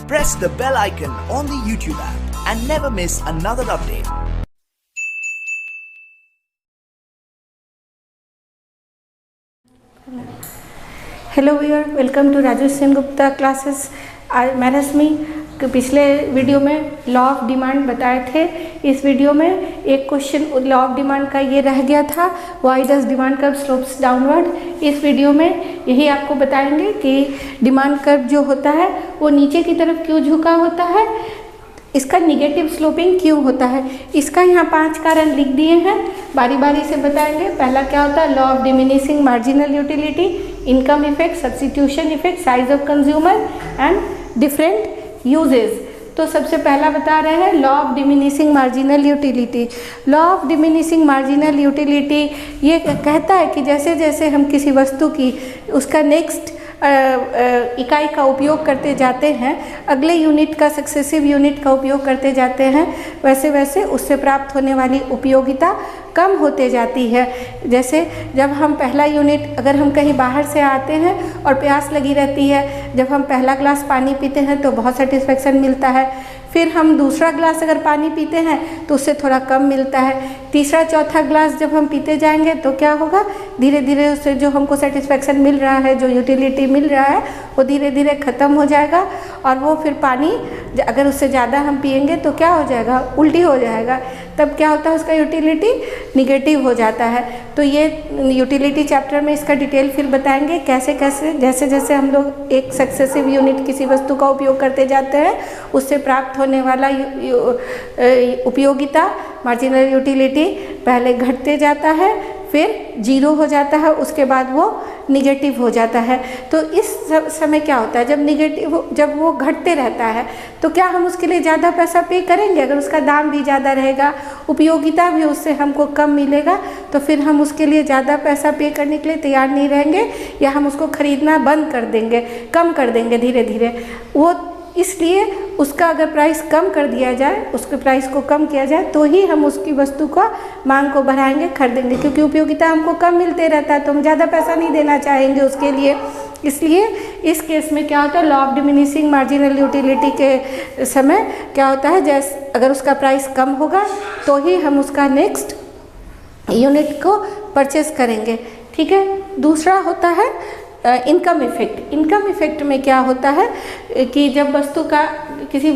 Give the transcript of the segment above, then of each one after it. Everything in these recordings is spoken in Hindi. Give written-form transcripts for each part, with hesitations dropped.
press the bell icon on the YouTube app and never miss another update. Hello viewer, welcome to Rajesh Sengupta classes. आज मैं रश्मि पिछले वीडियो में लॉ ऑफ डिमांड बताए थे। इस वीडियो में एक क्वेश्चन लॉ ऑफ डिमांड का ये रह गया था, why does demand curve slopes downward. इस वीडियो में यही आपको बताएंगे कि डिमांड कर्व जो होता है वो नीचे की तरफ क्यों झुका होता है, इसका निगेटिव स्लोपिंग क्यों होता है। इसका यहाँ 5 कारण लिख दिए हैं, बारी बारी से बताएंगे। पहला क्या होता है, law of diminishing marginal utility, income effect, substitution effect, size of consumer and different uses. तो सबसे पहला बता रहे हैं law of diminishing marginal utility. Law of diminishing marginal utility ये कहता है कि जैसे जैसे हम किसी वस्तु की उसका नेक्स्ट इकाई का उपयोग करते जाते हैं, अगले यूनिट का सक्सेसिव यूनिट का उपयोग करते जाते हैं, वैसे वैसे उससे प्राप्त होने वाली उपयोगिता कम होते जाती है। जैसे जब हम पहला यूनिट, अगर हम कहीं बाहर से आते हैं और प्यास लगी रहती है, जब हम पहला ग्लास पानी पीते हैं तो बहुत सेटिस्फेक्शन मिलता है। फिर हम दूसरा ग्लास अगर पानी पीते हैं तो उससे थोड़ा कम मिलता है। तीसरा चौथा ग्लास जब हम पीते जाएंगे तो क्या होगा, धीरे धीरे उससे जो हमको सेटिस्फेक्शन मिल रहा है, जो यूटिलिटी मिल रहा है, वो धीरे धीरे ख़त्म हो जाएगा। और वो फिर पानी अगर उससे ज़्यादा हम पिएंगे तो क्या हो जाएगा, उल्टी हो जाएगा। तब क्या होता है, उसका यूटिलिटी निगेटिव हो जाता है। तो ये यूटिलिटी चैप्टर में इसका डिटेल फिर बताएंगे कैसे कैसे जैसे जैसे हम लोग एक सक्सेसिव यूनिट किसी वस्तु का उपयोग करते जाते हैं, उससे प्राप्त होने वाला उपयोगिता मार्जिनल यूटिलिटी पहले घटते जाता है, फिर जीरो हो जाता है, उसके बाद वो निगेटिव हो जाता है। तो इस समय क्या होता है, जब वो घटते रहता है तो क्या हम उसके लिए ज़्यादा पैसा पे करेंगे? अगर उसका दाम भी ज़्यादा रहेगा, उपयोगिता भी उससे हमको कम मिलेगा, तो फिर हम उसके लिए ज़्यादा पैसा पे करने के लिए तैयार नहीं रहेंगे, या हम उसको खरीदना बंद कर देंगे, कम कर देंगे धीरे धीरे। वो इसलिए उसका अगर प्राइस कम कर दिया जाए, उसके प्राइस को कम किया जाए, तो ही हम उसकी वस्तु का मांग को बढ़ाएंगे, खरीदेंगे। क्योंकि उपयोगिता हमको कम मिलते रहता है तो हम ज़्यादा पैसा नहीं देना चाहेंगे उसके लिए। इसलिए इस केस में क्या होता है, law of diminishing marginal utility के समय क्या होता है, जैसे अगर उसका प्राइस कम होगा तो ही हम उसका नेक्स्ट यूनिट को परचेस करेंगे। ठीक है। दूसरा होता है इनकम इफेक्ट। इनकम इफेक्ट में क्या होता है कि जब वस्तु का किसी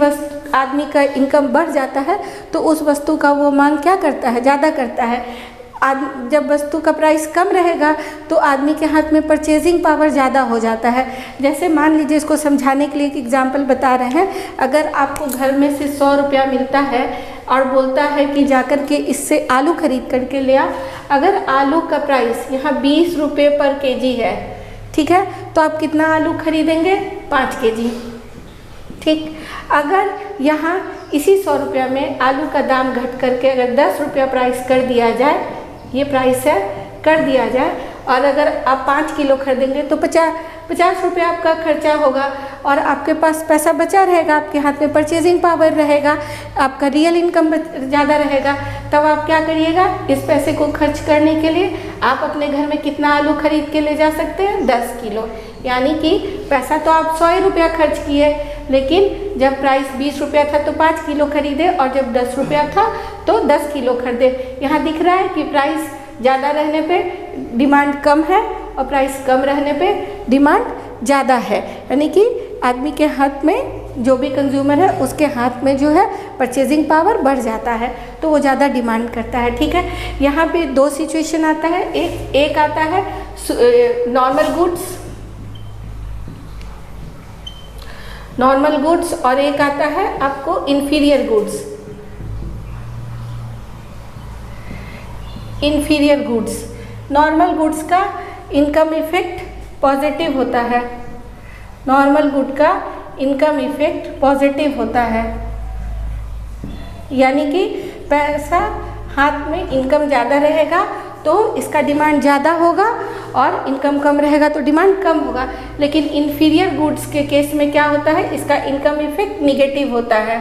आदमी का इनकम बढ़ जाता है तो उस वस्तु का वो मांग क्या करता है, ज़्यादा करता है। जब वस्तु का प्राइस कम रहेगा तो आदमी के हाथ में परचेजिंग पावर ज़्यादा हो जाता है। जैसे मान लीजिए, इसको समझाने के लिए एक एग्जांपल बता रहे हैं। अगर आपको घर में से 100 रुपया मिलता है और बोलता है कि जाकर के इससे आलू खरीद करके ले आ, अगर आलू का प्राइस यहाँ 20 रुपये पर केजी है, ठीक है, तो आप कितना आलू खरीदेंगे, 5 केजी। ठीक। अगर यहाँ इसी 100 रुपया में आलू का दाम घट करके अगर 10 रुपया प्राइस कर दिया जाए, ये प्राइस है, कर दिया जाए, और अगर आप 5 किलो खरीदेंगे तो 50 रुपया आपका खर्चा होगा और आपके पास पैसा बचा रहेगा, आपके हाथ में परचेजिंग पावर रहेगा, आपका रियल इनकम ज़्यादा रहेगा। तब आप क्या करिएगा, इस पैसे को खर्च करने के लिए आप अपने घर में कितना आलू खरीद के ले जा सकते हैं, 10 किलो। यानी कि पैसा तो आप 100 रुपया खर्च किए, लेकिन जब प्राइस 20 रुपया था तो 5 किलो खरीदे, और जब 10 रुपया था तो 10 किलो खरीदे। यहाँ दिख रहा है कि प्राइस ज़्यादा रहने पे डिमांड कम है और प्राइस कम रहने पे डिमांड ज़्यादा है। यानी कि आदमी के हाथ में, जो भी कंज्यूमर है उसके हाथ में जो है परचेजिंग पावर बढ़ जाता है, तो वो ज़्यादा डिमांड करता है। ठीक है। यहाँ पे 2 सिचुएशन आता है। एक आता है नॉर्मल गुड्स और एक आता है आपको inferior goods. Inferior goods, normal goods का इनकम इफेक्ट पॉजिटिव होता है। नॉर्मल गुड का इनकम इफेक्ट पॉजिटिव होता है, यानी कि पैसा हाथ में, इनकम ज़्यादा रहेगा तो इसका डिमांड ज़्यादा होगा, और इनकम कम रहेगा तो डिमांड कम होगा। लेकिन इन्फीरियर गुड्स के केस में क्या होता है, इसका इनकम इफेक्ट निगेटिव होता है,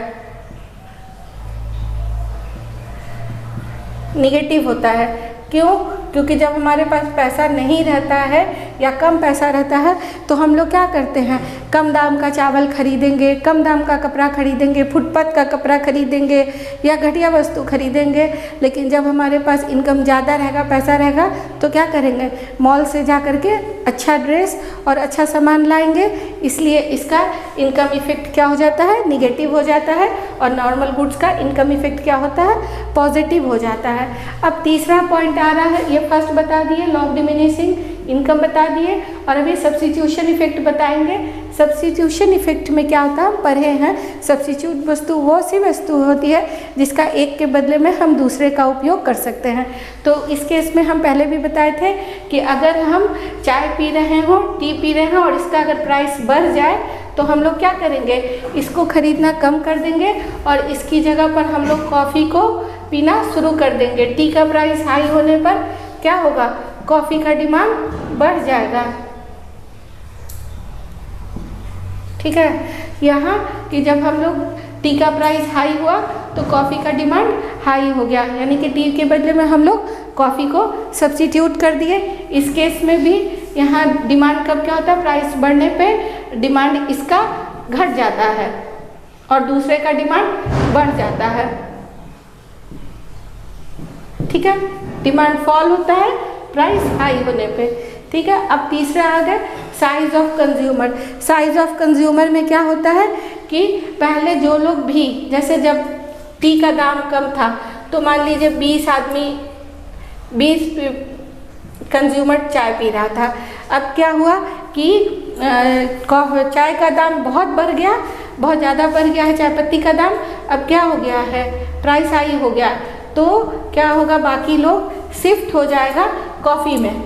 निगेटिव होता है। क्यों? क्योंकि जब हमारे पास पैसा नहीं रहता है या कम पैसा रहता है तो हम लोग क्या करते हैं, कम दाम का चावल खरीदेंगे, कम दाम का कपड़ा खरीदेंगे, फुटपाथ का कपड़ा खरीदेंगे या घटिया वस्तु खरीदेंगे। लेकिन जब हमारे पास इनकम ज़्यादा रहेगा, पैसा रहेगा, तो क्या करेंगे, मॉल से जा कर के अच्छा ड्रेस और अच्छा सामान लाएंगे। इसलिए इसका इनकम इफ़ेक्ट क्या हो जाता है, निगेटिव हो जाता है, और नॉर्मल गुड्स का इनकम इफ़ेक्ट क्या होता है, पॉजिटिव हो जाता है। अब तीसरा पॉइंट आ रहा है, ये फर्स्ट बता दिए, लॉ ऑफ डिमिनिशिंग इनकम बता दिए, और अभी सब्स्टिट्यूशन इफेक्ट बताएंगे। सब्स्टिट्यूशन इफेक्ट में क्या होता है, हम पढ़े हैं, सब्स्टिट्यूट वस्तु वो सी वस्तु होती है जिसका एक के बदले में हम दूसरे का उपयोग कर सकते हैं। तो इस केस में हम पहले भी बताए थे कि अगर हम चाय पी रहे हों, टी पी रहे हों, और इसका अगर प्राइस बढ़ जाए तो हम लोग क्या करेंगे, इसको खरीदना कम कर देंगे और इसकी जगह पर हम लोग कॉफ़ी को पीना शुरू कर देंगे। टी का प्राइस हाई होने पर क्या होगा, कॉफ़ी का डिमांड बढ़ जाएगा। ठीक है, यहाँ कि जब हम लोग टी का प्राइस हाई हुआ तो कॉफ़ी का डिमांड हाई हो गया, यानी कि टी के बदले में हम लोग कॉफ़ी को सब्स्टिट्यूट कर दिए। इस केस में भी यहाँ डिमांड कब क्या होता है, प्राइस बढ़ने पे डिमांड इसका घट जाता है और दूसरे का डिमांड बढ़ जाता है। ठीक है, डिमांड फॉल होता है प्राइस हाई होने पे। ठीक है, अब तीसरा आ गया size of consumer. Size of consumer में क्या होता है कि पहले जो लोग भी, जैसे जब टी का दाम कम था तो मान लीजिए 20 कंज्यूमर चाय पी रहा था। अब क्या हुआ कि चाय का दाम बहुत बढ़ गया, बहुत ज़्यादा बढ़ गया है चाय पत्ती का दाम। अब क्या हो गया है, प्राइस हाई हो गया, तो क्या होगा, बाकी लोग शिफ्ट हो जाएगा कॉफ़ी में।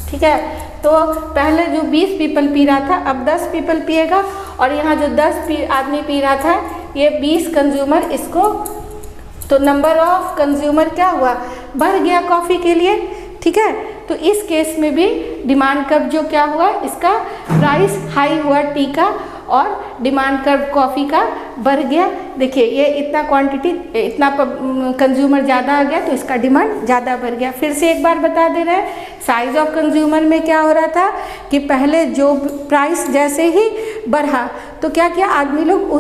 ठीक है, तो पहले जो 20 पीपल पी रहा था अब 10 पीपल पिएगा, और यहाँ जो 10 आदमी पी रहा था ये 20 कंज्यूमर इसको, तो नंबर ऑफ कंज्यूमर क्या हुआ, बढ़ गया कॉफ़ी के लिए। ठीक है, तो इस केस में भी डिमांड कर्व जो क्या हुआ, इसका प्राइस हाई हुआ टी का और डिमांड कर्व कॉफ़ी का बढ़ गया। देखिए ये इतना क्वांटिटी, इतना कंज्यूमर ज़्यादा आ गया तो इसका डिमांड ज़्यादा बढ़ गया। फिर से एक बार बता दे रहे हैं, साइज ऑफ कंज्यूमर में क्या हो रहा था कि पहले जो प्राइस जैसे ही बढ़ा तो क्या किया, आदमी लोग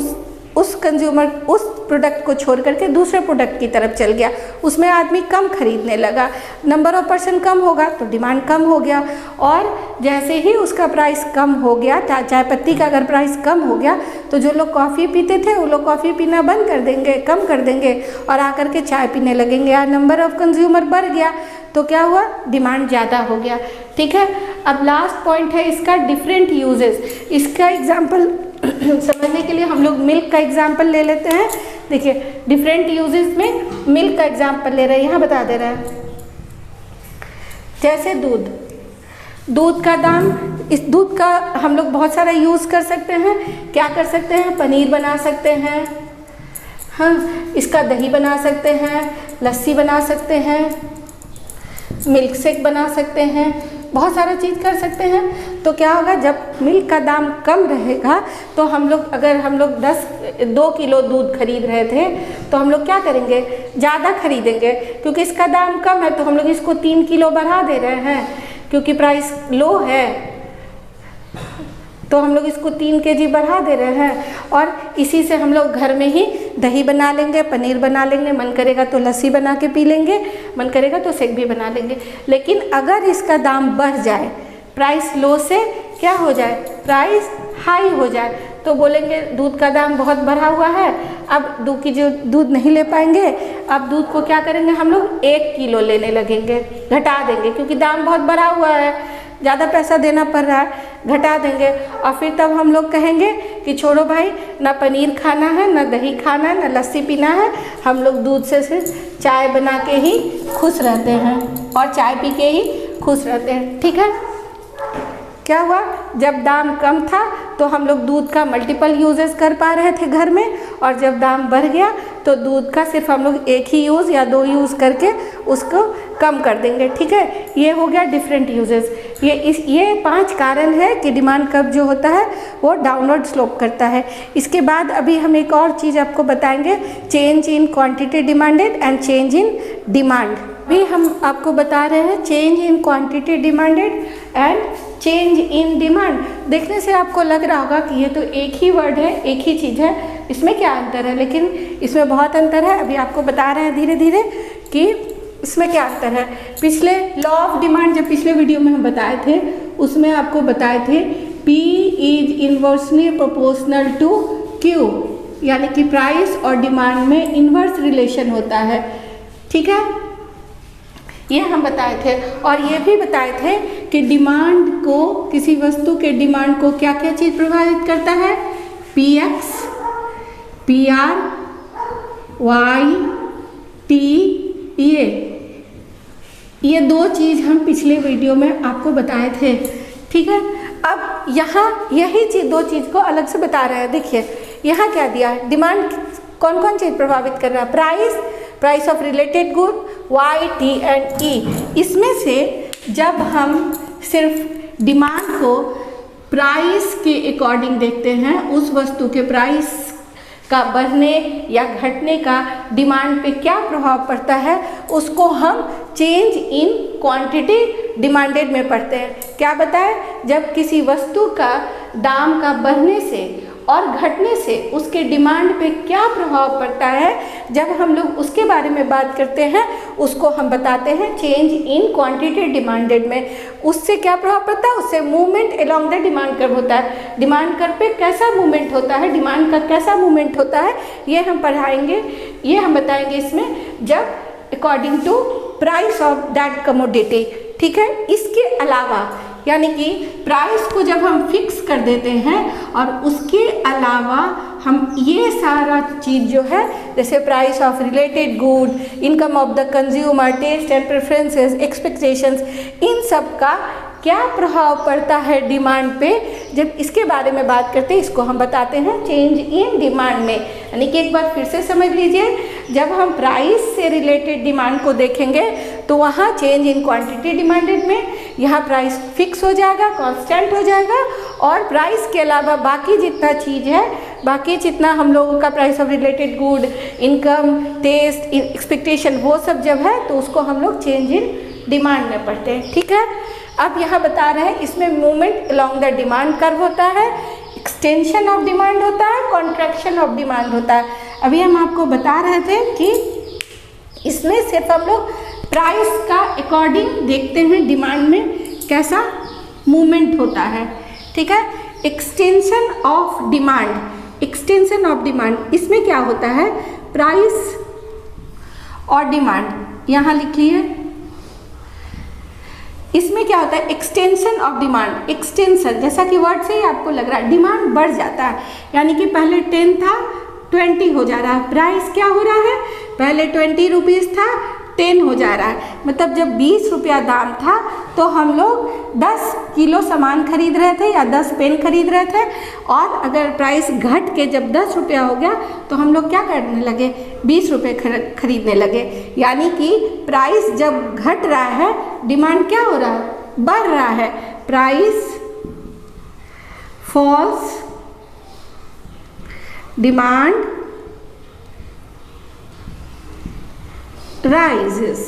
उस कंज्यूमर उस प्रोडक्ट को छोड़ करके दूसरे प्रोडक्ट की तरफ चल गया, उसमें आदमी कम खरीदने लगा, नंबर ऑफ पर्सन कम होगा तो डिमांड कम हो गया, और जैसे ही उसका प्राइस कम हो गया, चाय पत्ती का अगर प्राइस कम हो गया तो जो लोग कॉफ़ी पीते थे वो लोग कॉफ़ी पीना बंद कर देंगे, कम कर देंगे और आकर के चाय पीने लगेंगे, या नंबर ऑफ कंज्यूमर बढ़ गया तो क्या हुआ, डिमांड ज़्यादा हो गया। ठीक है, अब लास्ट पॉइंट है इसका डिफरेंट यूजेस। इसका एग्जाम्पल समझने के लिए हम लोग मिल्क का एग्जाम्पल ले लेते हैं। देखिए डिफरेंट यूजेस में मिल्क का एग्जाम्पल ले रहे हैं, यहाँ बता दे रहे हैं। जैसे दूध का दाम, इस दूध का हम लोग बहुत सारा यूज़ कर सकते हैं। क्या कर सकते हैं, पनीर बना सकते हैं, हाँ, इसका दही बना सकते हैं, लस्सी बना सकते हैं, मिल्क शेक बना सकते हैं, बहुत सारा चीज़ कर सकते हैं। तो क्या होगा, जब मिल्क का दाम कम रहेगा तो हम लोग, अगर हम लोग 2 किलो दूध खरीद रहे थे तो हम लोग क्या करेंगे, ज़्यादा खरीदेंगे, क्योंकि इसका दाम कम है तो हम लोग इसको 3 किलो बढ़ा दे रहे हैं, क्योंकि प्राइस लो है तो हम लोग इसको 3 kg बढ़ा दे रहे हैं, और इसी से हम लोग घर में ही दही बना लेंगे, पनीर बना लेंगे, मन करेगा तो लस्सी बना के पी लेंगे, मन करेगा तो शेक भी बना लेंगे। लेकिन अगर इसका दाम बढ़ जाए, प्राइस लो से क्या हो जाए, प्राइस हाई हो जाए, तो बोलेंगे दूध का दाम बहुत बढ़ा हुआ है, अब 2 kg दूध नहीं ले पाएंगे, अब दूध को क्या करेंगे, हम लोग 1 किलो लेने लगेंगे, घटा देंगे, क्योंकि दाम बहुत बढ़ा हुआ है, ज़्यादा पैसा देना पड़ रहा है, घटा देंगे। और फिर तब हम लोग कहेंगे कि छोड़ो भाई, ना पनीर खाना है, ना दही खाना है, ना लस्सी पीना है, हम लोग दूध से सिर्फ चाय बना के ही खुश रहते हैं और चाय पी के ही खुश रहते हैं। ठीक है, क्या हुआ, जब दाम कम था तो हम लोग दूध का मल्टीपल यूजेस कर पा रहे थे घर में, और जब दाम बढ़ गया तो दूध का सिर्फ हम लोग 1 ही यूज़ या 2 यूज़ करके उसको कम कर देंगे। ठीक है, ये हो गया डिफरेंट यूजेस। ये 5 कारण है कि डिमांड कर्व जो होता है वो डाउनवर्ड स्लोप करता है। इसके बाद अभी हम एक और चीज़ आपको बताएंगे, change in quantity demanded and change in demand. अभी हम आपको बता रहे हैं change in quantity demanded and change in demand. देखने से आपको लग रहा होगा कि ये तो एक ही वर्ड है, एक ही चीज़ है, इसमें क्या अंतर है, लेकिन इसमें बहुत अंतर है। अभी आपको बता रहे हैं धीरे धीरे कि इसमें क्या अंतर है। पिछले लॉ ऑफ डिमांड जब पिछले वीडियो में हम बताए थे, उसमें आपको बताए थे P is inversely proportional to Q, यानी कि प्राइस और डिमांड में इन्वर्स रिलेशन होता है। ठीक है, ये हम बताए थे। और ये भी बताए थे कि डिमांड को, किसी वस्तु के डिमांड को क्या क्या चीज़ प्रभावित करता है, PX, PR, Y, T, ये दो चीज़ हम पिछले वीडियो में आपको बताए थे। ठीक है, अब यहाँ यही चीज़, दो चीज़ को अलग से बता रहे हैं। देखिए यहाँ क्या दिया है, डिमांड कौन कौन चीज़ प्रभावित कर रहा है, price of related good, Y, T and E। इसमें से जब हम सिर्फ डिमांड को प्राइस के अकॉर्डिंग देखते हैं, उस वस्तु के प्राइस का बढ़ने या घटने का डिमांड पे क्या प्रभाव पड़ता है, उसको हम चेंज इन क्वांटिटी डिमांडेड में पढ़ते हैं। क्या बताएं, जब किसी वस्तु का दाम का बढ़ने से और घटने से उसके डिमांड पे क्या प्रभाव पड़ता है, जब हम लोग उसके बारे में बात करते हैं, उसको हम बताते हैं चेंज इन क्वांटिटी डिमांडेड में। उससे क्या प्रभाव पड़ता है, उससे movement along the demand curve होता है। डिमांड कर्व पे कैसा मूवमेंट होता है, डिमांड का कैसा मूवमेंट होता है, ये हम पढ़ाएंगे, ये हम बताएंगे इसमें, जब according to price of that commodity. ठीक है, इसके अलावा यानी कि प्राइस को जब हम फिक्स कर देते हैं और उसके अलावा हम ये सारा चीज़ जो है, जैसे price of related good, income of the consumer, taste and preferences, expectations, इन सब का क्या प्रभाव पड़ता है डिमांड पे, जब इसके बारे में बात करते हैं, इसको हम बताते हैं चेंज इन डिमांड में। यानी कि एक बार फिर से समझ लीजिए, जब हम प्राइस से रिलेटेड डिमांड को देखेंगे तो वहाँ चेंज इन क्वांटिटी डिमांडेड में यहाँ प्राइस फिक्स हो जाएगा, कांस्टेंट हो जाएगा, और प्राइस के अलावा बाकी जितना चीज़ है, बाकी जितना हम लोगों का price of related good, income, taste, expectation, वो सब जब है तो उसको हम लोग चेंज इन डिमांड में पढ़ते हैं। ठीक है, अब यहाँ बता रहे हैं इसमें movement along the demand curve होता है, एक्सटेंशन ऑफ डिमांड होता है, कॉन्ट्रैक्शन ऑफ डिमांड होता है। अभी हम आपको बता रहे थे कि इसमें सिर्फ हम लोग प्राइस का अकॉर्डिंग देखते हैं डिमांड में कैसा मूवमेंट होता है। ठीक है, extension of demand, extension of demand, इसमें क्या होता है, प्राइस और डिमांड यहाँ लिखिए, इसमें क्या होता है, एक्सटेंशन ऑफ डिमांड। एक्सटेंशन जैसा कि वर्ड से ही आपको लग रहा है, डिमांड बढ़ जाता है, यानी कि पहले 10 था 20 हो जा रहा है। प्राइस क्या हो रहा है, पहले 20 रुपीज़ था 10 हो जा रहा है। मतलब जब 20 रुपया दाम था तो हम लोग 10 किलो सामान खरीद रहे थे या 10 पेन खरीद रहे थे, और अगर प्राइस घट के जब 10 रुपया हो गया तो हम लोग क्या करने लगे, 20 रुपये खरीदने लगे। यानी कि प्राइस जब घट रहा है, डिमांड क्या हो रहा है, बढ़ रहा है। Price falls, demand rises.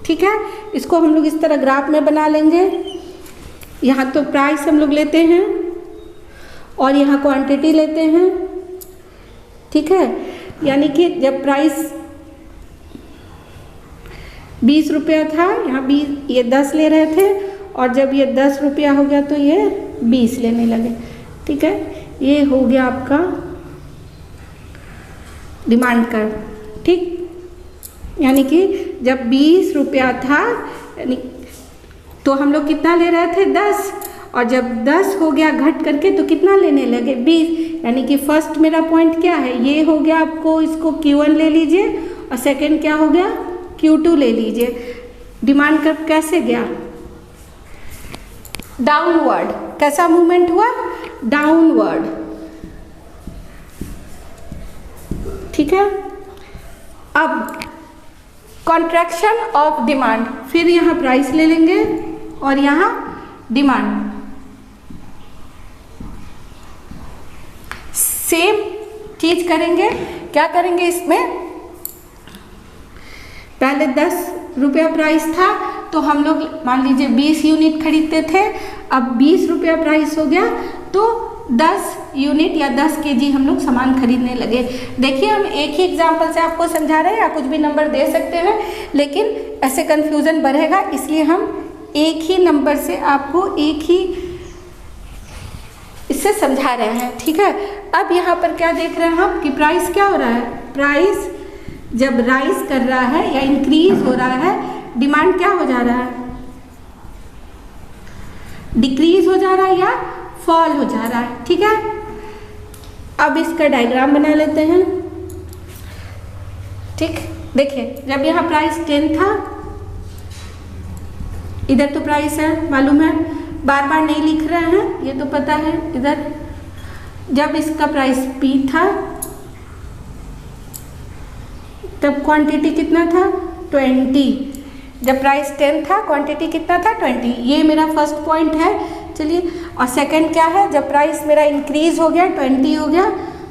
ठीक है, इसको हम लोग इस तरह ग्राफ में बना लेंगे। यहाँ तो प्राइस हम लोग लेते हैं और यहाँ क्वांटिटी लेते हैं। ठीक है, यानी कि जब प्राइस 20 रुपया था, यहाँ 20, ये 10 ले रहे थे, और जब ये 10 रुपया हो गया तो ये 20 लेने लगे। ठीक है, ये हो गया आपका डिमांड कर्व। ठीक, यानी कि जब 20 रुपया था, यानी तो हम लोग कितना ले रहे थे, 10, और जब 10 हो गया घट करके तो कितना लेने लगे, 20। यानी कि फर्स्ट मेरा पॉइंट क्या है, ये हो गया, आपको इसको Q1 ले लीजिए, और सेकंड क्या हो गया, Q2 ले लीजिए। डिमांड कर्व कैसे गया, डाउनवर्ड। कैसा मूवमेंट हुआ, डाउनवर्ड। ठीक है, अब कॉन्ट्रैक्शन ऑफ डिमांड, फिर यहाँ प्राइस ले लेंगे और यहाँ डिमांड, सेम चीज करेंगे। क्या करेंगे, इसमें पहले 10 रुपया प्राइस था, तो हम लोग मान लीजिए 20 यूनिट खरीदते थे, अब 20 रुपया प्राइस हो गया तो 10 यूनिट या 10 केजी हम लोग सामान खरीदने लगे। देखिए हम एक ही एग्जाम्पल से आपको समझा रहे हैं, या कुछ भी नंबर दे सकते हैं, लेकिन ऐसे कन्फ्यूज़न बढ़ेगा, इसलिए हम एक ही नंबर से आपको एक ही इससे समझा रहे हैं, ठीक है। अब यहाँ पर क्या देख रहे हैं हम कि प्राइस क्या हो रहा है, प्राइस जब राइज कर रहा है या इंक्रीज हो रहा है, डिमांड क्या हो जा रहा है, डिक्रीज हो जा रहा है या फॉल हो जा रहा है, ठीक है। अब इसका डायग्राम बना लेते हैं, ठीक। देखिए जब यहाँ प्राइस 10 था, इधर तो प्राइस है मालूम है, बार बार नहीं लिख रहे हैं, ये तो पता है। इधर जब इसका प्राइस P था तब क्वांटिटी कितना था 20, जब प्राइस 10 था क्वांटिटी कितना था 20, ये मेरा फर्स्ट पॉइंट है। चलिए, और सेकंड क्या है, जब प्राइस मेरा इंक्रीज हो गया 20 हो गया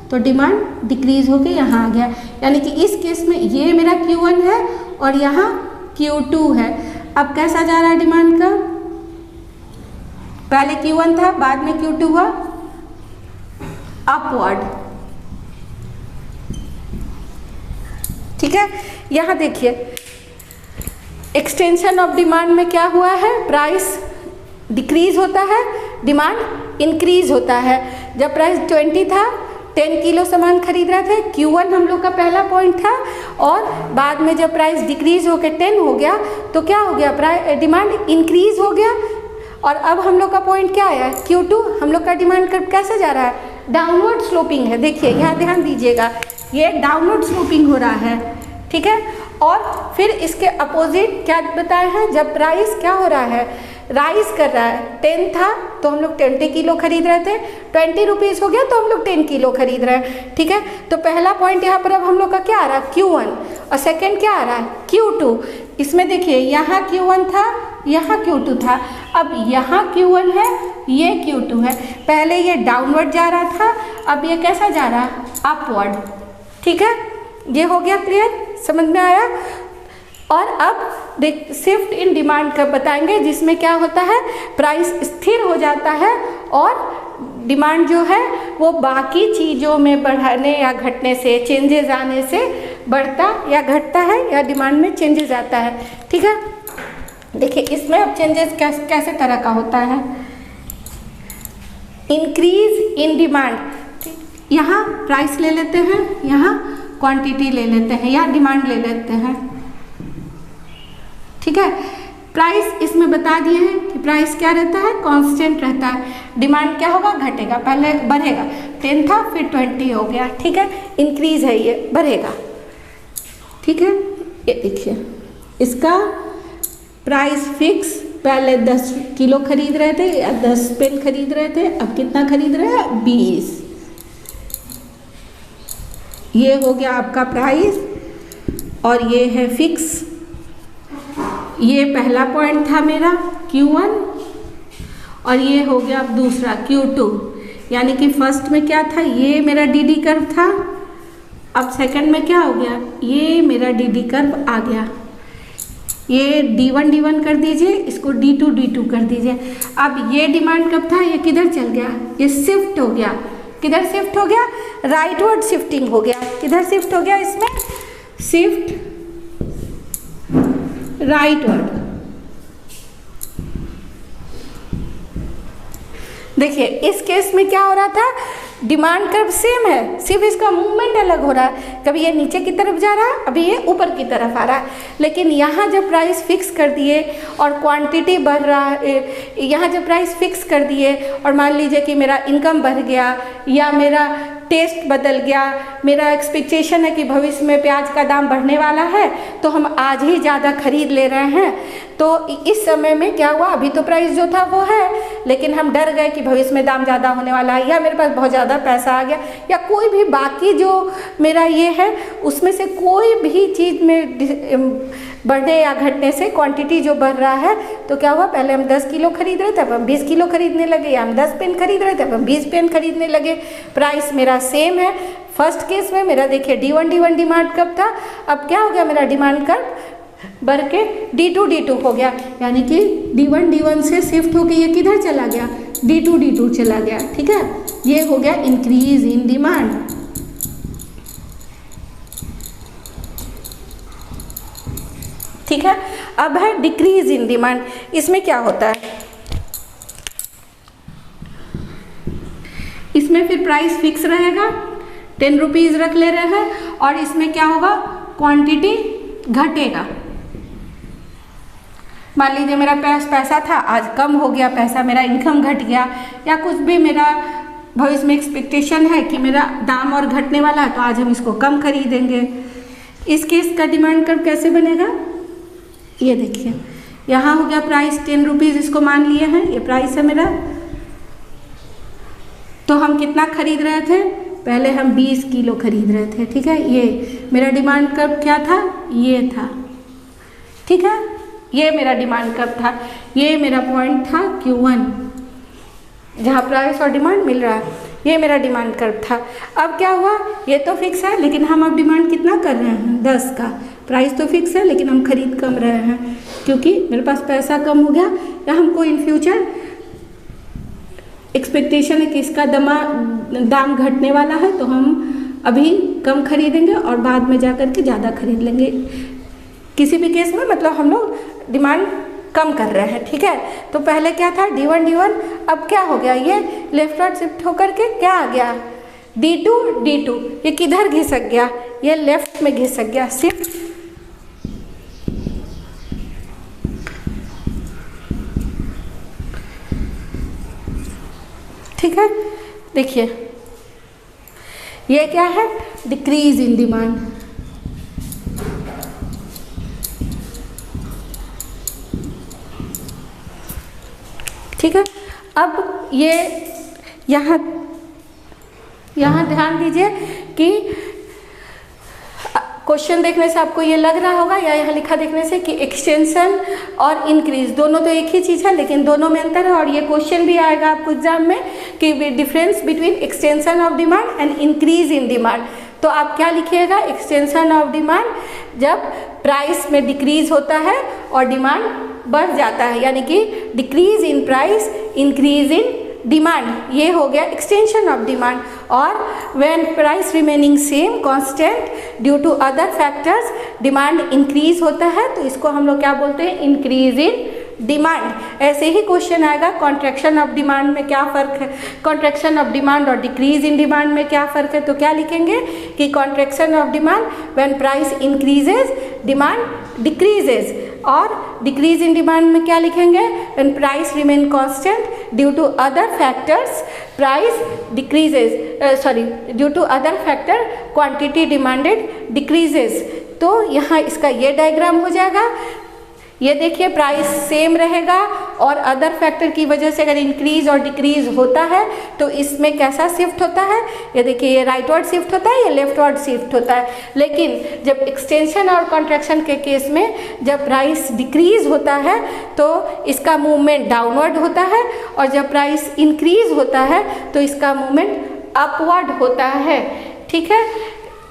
तो डिमांड डिक्रीज होके यहाँ आ गया, यानी कि इस केस में ये मेरा Q1 है और यहाँ Q2 है। अब कैसा जा रहा है डिमांड का, पहले Q1 था बाद में Q2 हुआ, अपवर्ड, ठीक है। यहाँ देखिए एक्सटेंशन ऑफ डिमांड में क्या हुआ है, प्राइस डिक्रीज होता है, डिमांड इंक्रीज होता है। जब प्राइस 20 था 10 किलो सामान खरीद रहे थे, Q1 हम लोग का पहला पॉइंट था, और बाद में जब प्राइस डिक्रीज होकर 10 हो गया तो क्या हो गया, प्राइस डिमांड इंक्रीज हो गया। और अब हम लोग का पॉइंट क्या आया, Q2, हम लोग का डिमांड कर्व कैसे जा रहा है, डाउनवर्ड स्लोपिंग है। देखिए यहाँ ध्यान दीजिएगा, ये डाउनवर्ड स्लोपिंग हो रहा है, ठीक है। और फिर इसके अपोजिट क्या बताया है, जब प्राइस क्या हो रहा है, राइज कर रहा है, 10 था तो हम लोग 20 किलो खरीद रहे थे, 20 रुपीज़ हो गया तो हम लोग 10 किलो खरीद रहे हैं, ठीक है। तो पहला पॉइंट यहाँ पर अब हम लोग का क्या आ रहा है Q1, और सेकंड क्या आ रहा है Q2। इसमें देखिए यहाँ Q1 था, यहाँ Q2 था, अब यहाँ Q1 है, ये Q2 है। पहले ये डाउनवर्ड जा रहा था, अब ये कैसा जा रहा है, अपवर्ड, ठीक है। ये हो गया क्लियर, समझ में आया। और अब देख शिफ्ट इन डिमांड कब बताएंगे, जिसमें क्या होता है, प्राइस स्थिर हो जाता है और डिमांड जो है वो बाकी चीज़ों में बढ़ने या घटने से, चेंजेस आने से बढ़ता या घटता है, या डिमांड में चेंजेस आता है, ठीक है। देखिए इसमें अब चेंजेस कैसे तरह का होता है, इंक्रीज इन डिमांड, यहाँ प्राइस ले लेते हैं, यहाँ क्वांटिटी ले लेते हैं या डिमांड ले लेते हैं, ठीक है। प्राइस इसमें बता दिए हैं कि प्राइस क्या रहता है, कांस्टेंट रहता है। डिमांड क्या होगा, घटेगा, पहले बढ़ेगा, 10 था फिर 20 हो गया, ठीक है, इंक्रीज है, ये बढ़ेगा, ठीक है। ये देखिए इसका प्राइस फिक्स, पहले 10 किलो खरीद रहे थे या 10 पेन खरीद रहे थे, अब कितना खरीद रहे हैं 20, ये हो गया आपका प्राइस, और ये है फिक्स। ये पहला पॉइंट था मेरा Q1, और ये हो गया अब दूसरा Q2, यानी कि फर्स्ट में क्या था, ये मेरा DD कर्व था, अब सेकंड में क्या हो गया, ये मेरा DD कर्व आ गया। ये D1 D1 कर दीजिए, इसको D2 D2 कर दीजिए। अब ये डिमांड कब था, ये किधर चल गया, ये शिफ्ट हो गया, किधर शिफ्ट हो गया, राइटवर्ड शिफ्टिंग हो गया। किधर शिफ्ट हो गया, इसमें शिफ्ट राइटवर्ड। देखिए इस केस में क्या हो रहा था, डिमांड कर्व सेम है, सिर्फ इसका मूवमेंट अलग हो रहा है, कभी ये नीचे की तरफ जा रहा है, अभी ये ऊपर की तरफ आ रहा है। लेकिन यहाँ जब प्राइस फिक्स कर दिए और क्वांटिटी बढ़ रहा है, यहाँ जब प्राइस फिक्स कर दिए और मान लीजिए कि मेरा इनकम बढ़ गया या मेरा टेस्ट बदल गया, मेरा एक्सपेक्टेशन है कि भविष्य में प्याज का दाम बढ़ने वाला है तो हम आज ही ज़्यादा खरीद ले रहे हैं, तो इस समय में क्या हुआ, अभी तो प्राइस जो था वो है, लेकिन हम डर गए कि भविष्य में दाम ज़्यादा होने वाला है, या मेरे पास बहुत ज़्यादा पैसा आ गया, या कोई भी बाकी जो मेरा ये है उसमें से कोई भी चीज़ में बढ़ने या घटने से क्वांटिटी जो बढ़ रहा है, तो क्या हुआ, पहले हम 10 किलो खरीद रहे थे अब हम 20 किलो खरीदने लगे, या हम 10 पेन खरीद रहे थे अब हम 20 पेन खरीदने लगे। प्राइस मेरा सेम है। फर्स्ट केस में मेरा देखिए D1 डिमांड कब था, अब क्या हो गया, मेरा डिमांड कर्व बढ़ के D2 हो गया, यानी कि D1 से शिफ्ट होके ये किधर चला गया, D2 चला गया। ठीक है, ये हो गया इंक्रीज इन डिमांड। ठीक है, अब है डिक्रीज इन डिमांड। इसमें क्या होता है, इसमें फिर प्राइस फिक्स रहेगा, 10 रुपीज़ रख ले रहे हैं, और इसमें क्या होगा, क्वांटिटी घटेगा। मान लीजिए मेरा पैसा था, आज कम हो गया पैसा, मेरा इनकम घट गया, या कुछ भी मेरा भविष्य में एक्सपेक्टेशन है कि मेरा दाम और घटने वाला है, तो आज हम इसको कम खरीदेंगे। इस केस का डिमांड कर्व कैसे बनेगा, ये देखिए, यहाँ हो गया प्राइस 10 रुपीज़, इसको मान लिए हैं, ये प्राइस है मेरा। तो हम कितना खरीद रहे थे, पहले हम 20 किलो खरीद रहे थे। ठीक है, ये मेरा डिमांड कर्व क्या था, ये था। ठीक है, ये मेरा डिमांड कर्व था, ये मेरा पॉइंट था Q1 जहाँ प्राइस और डिमांड मिल रहा है, ये मेरा डिमांड कर्व था। अब क्या हुआ, ये तो फिक्स है, लेकिन हम अब डिमांड कितना कर रहे हैं, 10 का। प्राइस तो फिक्स है, लेकिन हम खरीद कम रहे हैं, क्योंकि मेरे पास पैसा कम हो गया, या हमको इन फ्यूचर एक्सपेक्टेशन है कि इसका दाम घटने वाला है, तो हम अभी कम खरीदेंगे और बाद में जा कर के ज़्यादा खरीद लेंगे। किसी भी केस में मतलब हम लोग डिमांड कम कर रहे हैं। ठीक है, तो पहले क्या था, D1, अब क्या हो गया, ये लेफ्टवर्ड शिफ्ट होकर के क्या आ गया, D2, ये किधर घिसक गया, ये लेफ्ट में घिसक गया, शिफ्ट। ठीक है, देखिए ये क्या है, डिक्रीज इन डिमांड। ठीक है, अब ये यहाँ ध्यान दीजिए कि क्वेश्चन देखने से आपको ये लग रहा होगा, या यहाँ लिखा देखने से, कि एक्सटेंशन और इंक्रीज दोनों तो एक ही चीज़ है, लेकिन दोनों में अंतर है। और ये क्वेश्चन भी आएगा आपको एग्जाम में कि difference between extension of demand and increase in demand. तो आप क्या लिखिएगा, एक्सटेंशन ऑफ डिमांड जब प्राइस में डिक्रीज होता है और डिमांड बढ़ जाता है, यानी कि decrease in price, increase in demand, ये हो गया एक्सटेंशन ऑफ डिमांड। और when price remaining same constant due to other factors demand increase होता है, तो इसको हम लोग क्या बोलते हैं, इंक्रीज इन डिमांड। ऐसे ही क्वेश्चन आएगा, कॉन्ट्रैक्शन ऑफ डिमांड में क्या फ़र्क है, कॉन्ट्रैक्शन ऑफ डिमांड और डिक्रीज इन डिमांड में क्या फ़र्क है, तो क्या लिखेंगे कि contraction of demand when price increases demand decreases, और डिक्रीज इन डिमांड में क्या लिखेंगे, when price remain constant due to other factors price decreases, due to other factor quantity demanded decreases. तो यहाँ इसका ये डायग्राम हो जाएगा। ये देखिए प्राइस सेम रहेगा, और अदर फैक्टर की वजह से अगर इंक्रीज और डिक्रीज होता है तो इसमें कैसा शिफ्ट होता है, ये देखिए ये राइटवर्ड शिफ्ट होता है, ये लेफ्टवर्ड शिफ्ट होता है। लेकिन जब एक्सटेंशन और कॉन्ट्रैक्शन के केस में जब प्राइस डिक्रीज होता है तो इसका मूवमेंट डाउनवर्ड होता है, और जब प्राइस इंक्रीज होता है तो इसका मूवमेंट अपवर्ड होता है। ठीक है,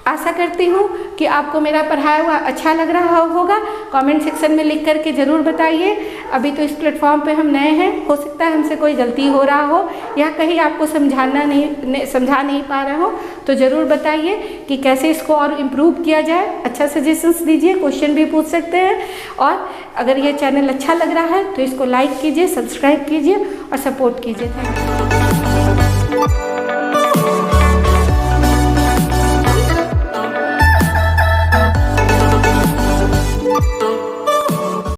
आशा करती हूँ कि आपको मेरा पढ़ाया हुआ अच्छा लग रहा होगा। कमेंट सेक्शन में लिख करके ज़रूर बताइए। अभी तो इस प्लेटफॉर्म पे हम नए हैं, हो सकता है हमसे कोई गलती हो रहा हो या कहीं आपको समझा नहीं पा रहा हो, तो ज़रूर बताइए कि कैसे इसको और इम्प्रूव किया जाए। अच्छा सजेशंस दीजिए, क्वेश्चन भी पूछ सकते हैं। और अगर ये चैनल अच्छा लग रहा है तो इसको लाइक कीजिए, सब्सक्राइब कीजिए और सपोर्ट कीजिए। Thank you.